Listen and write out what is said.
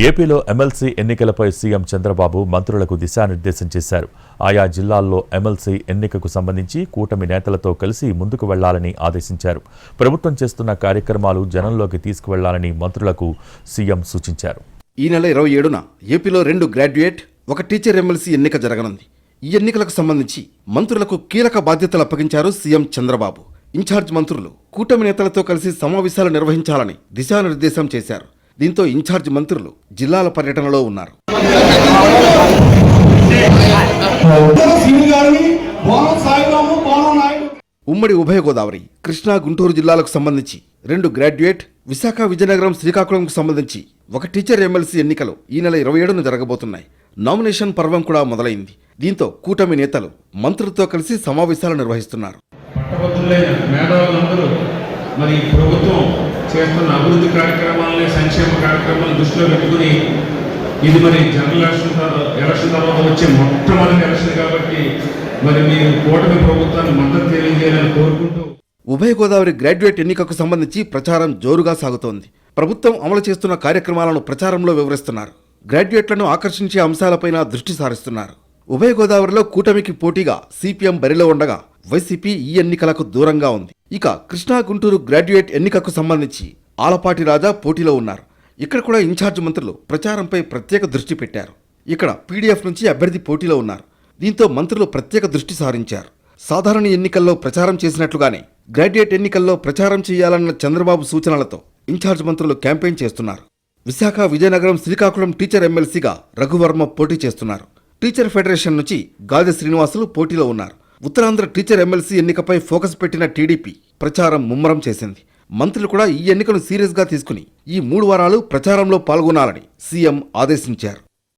ఏపీలో ఎమ్మెల్సీ ఎన్నికలపై సీఎం చంద్రబాబు మంత్రులకు దిశానిర్దేశం చేశారు. ఆయా జిల్లాల్లో ఎమ్మెల్సీ ఎన్నికకు సంబంధించి కూటమి నేతలతో కలిసి ముందుకు వెళ్లాలని ఆదేశించారు. ప్రభుత్వం చేస్తున్న కార్యక్రమాలు జనంలోకి తీసుకువెళ్లాలని మంత్రులకు సీఎం సూచించారు. ఈ నెల 27న ఏపీలో 2 గ్రాడ్యుయేట్, 1 టీచర్ ఎమ్మెల్సీ ఎన్నిక జరగనుంది. ఈ ఎన్నికలకు సంబంధించి మంత్రులకు కీలక బాధ్యతలు అప్పగించారు సీఎం చంద్రబాబు. ఇన్ఛార్జ్ మంత్రులు కూటమి నేతలతో కలిసి సమావేశాలు నిర్వహించాలని దిశానిర్దేశం చేశారు. దీంతో ఇన్ఛార్జ్ మంత్రులు జిల్లాల పర్యటనలో ఉన్నారు. ఉమ్మడి ఉభయ గోదావరి, కృష్ణా, గుంటూరు జిల్లాలకు సంబంధించి 2 గ్రాడ్యుయేట్, విశాఖ, విజయనగరం, శ్రీకాకుళంకు సంబంధించి 1 టీచర్ ఎమ్మెల్సీ ఎన్నికలు ఈ నెల 27న జరగబోతున్నాయి. నామినేషన్ పర్వం కూడా మొదలైంది. దీంతో కూటమి నేతలు మంత్రులతో కలిసి సమావేశాలు నిర్వహిస్తున్నారు. మరి ప్రభుత్వం చేస్తున్న అభివృద్ధి కార్యక్రమాలని, సంక్షేమ కార్యక్రమాలను దృష్టిలో పెట్టుకుని ఇది మరి జనరల్ ఎలక్షన్ తర్వాత వచ్చే మొట్టమొదటి ఎలక్షన్ కాబట్టి మరి మీరు కూటమి ప్రభుత్వాన్ని మద్దతు తెలియజేయాలని కోరుకుంటూ ఉభయ గోదావరి గ్రాడ్యుయేట్ ఎన్నికకు సంబంధించి ప్రచారం జోరుగా సాగుతోంది. ప్రభుత్వం అమలు చేస్తున్న కార్యక్రమాలను ప్రచారంలో వివరిస్తున్నారు. గ్రాడ్యుయేట్లను ఆకర్షించే అంశాలపైన దృష్టి సారిస్తున్నారు. ఉభయ గోదావరిలో కూటమికి పోటీగా సిపిఎం బరిలో ఉండగా వైసీపీ ఈ ఎన్నికలకు దూరంగా ఉంది. ఇక కృష్ణా, గుంటూరు గ్రాడ్యుయేట్ ఎన్నికకు సంబంధించి ఆలపాటి రాజా పోటీలో ఉన్నారు. ఇక్కడ కూడా ఇన్ఛార్జ్ మంత్రులు ప్రచారంపై ప్రత్యేక దృష్టి పెట్టారు. ఇక్కడ పీడీఎఫ్ నుంచి అభ్యర్థి పోటీలో ఉన్నారు. దీంతో మంత్రులు ప్రత్యేక దృష్టి సారించారు. సాధారణ ఎన్నికల్లో ప్రచారం చేసినట్లుగానే గ్రాడ్యుయేట్ ఎన్నికల్లో ప్రచారం చేయాలన్న చంద్రబాబు సూచనలతో ఇన్ఛార్జ్ మంత్రులు క్యాంపెయిన్ చేస్తున్నారు. విశాఖ, విజయనగరం, శ్రీకాకుళం టీచర్ ఎమ్మెల్సీగా రఘువర్మ పోటీ చేస్తున్నారు. టీచర్ ఫెడరేషన్ నుంచి గాది శ్రీనివాసులు పోటీలో ఉన్నారు. ఉత్తరాంధ్ర టీచర్ ఎమ్మెల్సీ ఎన్నికపై ఫోకస్ పెట్టిన టీడీపీ ప్రచారం ముమ్మరం చేసింది. మంత్రులు కూడా ఈ ఎన్నికను సీరియస్గా తీసుకుని ఈ 3 వారాలు ప్రచారంలో పాల్గొనాలని సీఎం ఆదేశించారు.